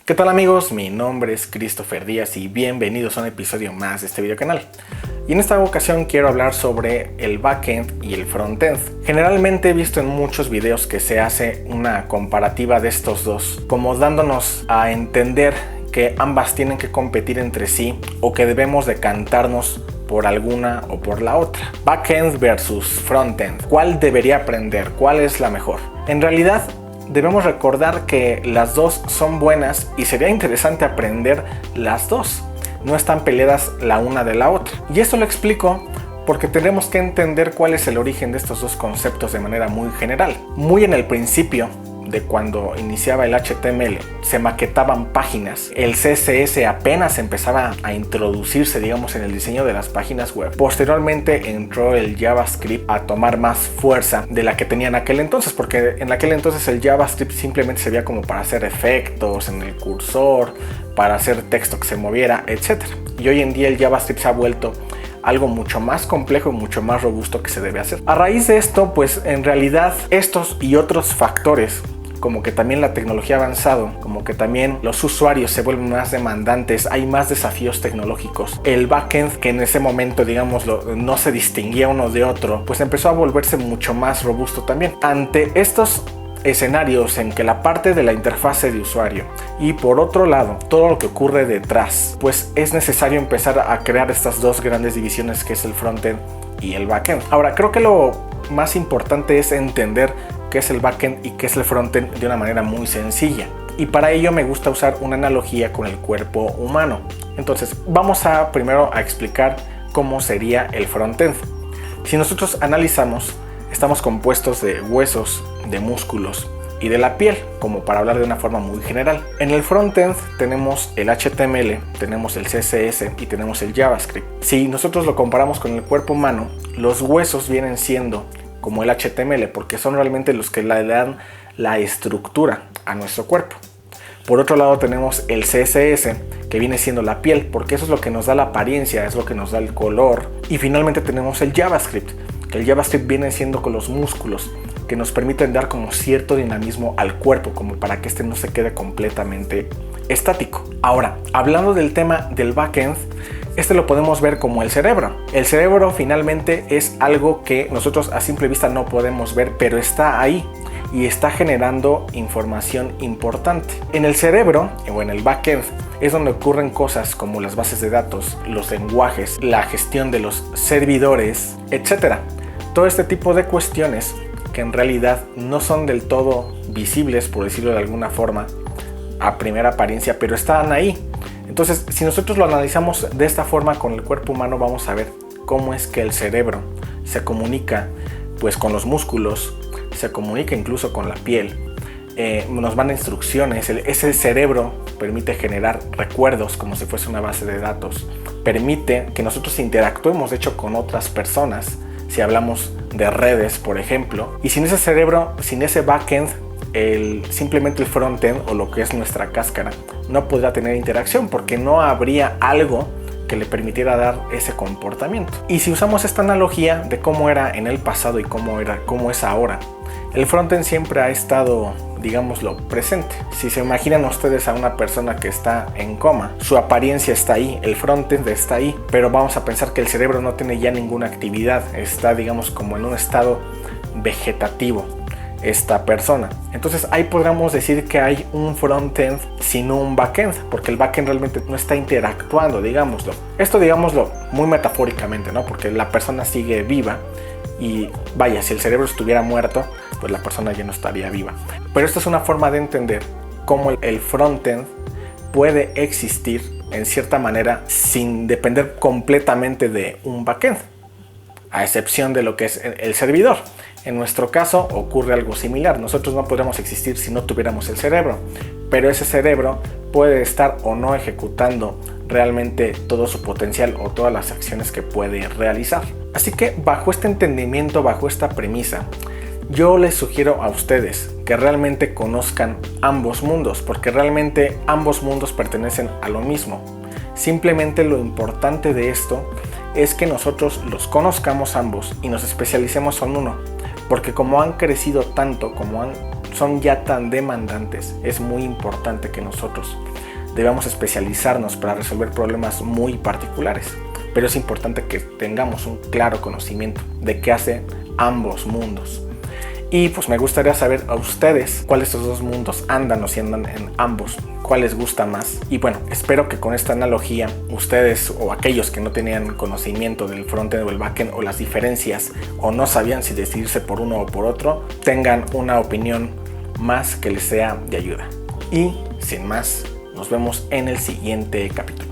¿Qué tal amigos? Mi nombre es Christopher Díaz y bienvenidos a un episodio más de este video canal. Y en esta ocasión quiero hablar sobre el backend y el frontend. Generalmente he visto en muchos videos que se hace una comparativa de estos dos, como dándonos a entender que ambas tienen que competir entre sí o que debemos decantarnos por alguna o por la otra. Backend versus frontend. ¿Cuál debería aprender? ¿Cuál es la mejor? En realidad, debemos recordar que las dos son buenas y sería interesante aprender las dos. No están peleadas la una de la otra. Y esto lo explico porque tenemos que entender cuál es el origen de estos dos conceptos de manera muy general. Muy en el principio de cuando iniciaba el HTML, se maquetaban páginas. El CSS apenas empezaba a introducirse, digamos, en el diseño de las páginas web. Posteriormente entró el JavaScript a tomar más fuerza de la que tenía en aquel entonces, porque en aquel entonces el JavaScript simplemente se veía como para hacer efectos en el cursor, para hacer texto que se moviera, etc. Y hoy en día el JavaScript se ha vuelto algo mucho más complejo y mucho más robusto que se debe hacer. A raíz de esto, pues en realidad estos y otros factores, como que también la tecnología ha avanzado, como que también los usuarios se vuelven más demandantes, hay más desafíos tecnológicos. El backend, que en ese momento, digámoslo, no se distinguía uno de otro, pues empezó a volverse mucho más robusto también. Ante estos escenarios en que la parte de la interfase de usuario y por otro lado todo lo que ocurre detrás, pues es necesario empezar a crear estas dos grandes divisiones que es el frontend y el backend. Ahora, creo que lo más importante es entender qué es el backend y qué es el frontend de una manera muy sencilla, y para ello me gusta usar una analogía con el cuerpo humano. Entonces vamos a primero a explicar cómo sería el frontend. Si nosotros analizamos, estamos compuestos de huesos, de músculos y de la piel, como para hablar de una forma muy general. En el frontend tenemos el HTML, tenemos el CSS y tenemos el JavaScript. Si nosotros lo comparamos con el cuerpo humano, los huesos vienen siendo como el HTML, porque son realmente los que le dan la estructura a nuestro cuerpo. Por otro lado tenemos el CSS, que viene siendo la piel, porque eso es lo que nos da la apariencia, es lo que nos da el color. Y finalmente tenemos el JavaScript, que el JavaScript viene siendo con los músculos, que nos permiten dar como cierto dinamismo al cuerpo, como para que este no se quede completamente estático. Ahora, hablando del tema del backend, este lo podemos ver como el cerebro. El cerebro finalmente es algo que nosotros a simple vista no podemos ver, pero está ahí y está generando información importante. En el cerebro o en el backend es donde ocurren cosas como las bases de datos, los lenguajes, la gestión de los servidores, etc. Todo este tipo de cuestiones que en realidad no son del todo visibles, por decirlo de alguna forma, a primera apariencia, pero están ahí. Entonces, si nosotros lo analizamos de esta forma con el cuerpo humano, vamos a ver cómo es que el cerebro se comunica pues con los músculos, se comunica incluso con la piel, nos manda instrucciones. Ese cerebro permite generar recuerdos como si fuese una base de datos, permite que nosotros interactuemos de hecho con otras personas, si hablamos de redes por ejemplo, y sin ese cerebro, sin ese backend, simplemente el frontend o lo que es nuestra cáscara no podrá tener interacción porque no habría algo que le permitiera dar ese comportamiento. Y si usamos esta analogía de cómo era en el pasado y cómo es ahora, el frontend siempre ha estado, digámoslo, presente. Si se imaginan ustedes a una persona que está en coma, su apariencia está ahí, el frontend está ahí, pero vamos a pensar que el cerebro no tiene ya ninguna actividad, está, digamos, como en un estado vegetativo esta persona. Entonces ahí podríamos decir que hay un frontend sin un backend, porque el backend realmente no está interactuando, digámoslo. Esto digámoslo muy metafóricamente, ¿no? Porque la persona sigue viva y vaya, si el cerebro estuviera muerto, pues la persona ya no estaría viva. Pero esta es una forma de entender cómo el frontend puede existir en cierta manera sin depender completamente de un backend, a excepción de lo que es el servidor. En nuestro caso ocurre algo similar. Nosotros no podríamos existir si no tuviéramos el cerebro, pero ese cerebro puede estar o no ejecutando realmente todo su potencial o todas las acciones que puede realizar. Así que bajo este entendimiento, bajo esta premisa, yo les sugiero a ustedes que realmente conozcan ambos mundos, porque realmente ambos mundos pertenecen a lo mismo. Simplemente lo importante de esto es que nosotros los conozcamos ambos y nos especialicemos en uno, porque como han crecido tanto, son ya tan demandantes, es muy importante que nosotros debemos especializarnos para resolver problemas muy particulares, pero es importante que tengamos un claro conocimiento de qué hacen ambos mundos. Y pues me gustaría saber a ustedes cuáles de estos dos mundos andan o si andan en ambos, cuál les gusta más. Y bueno, espero que con esta analogía ustedes o aquellos que no tenían conocimiento del frontend o el backend o las diferencias o no sabían si decidirse por uno o por otro, tengan una opinión más que les sea de ayuda. Y sin más, nos vemos en el siguiente capítulo.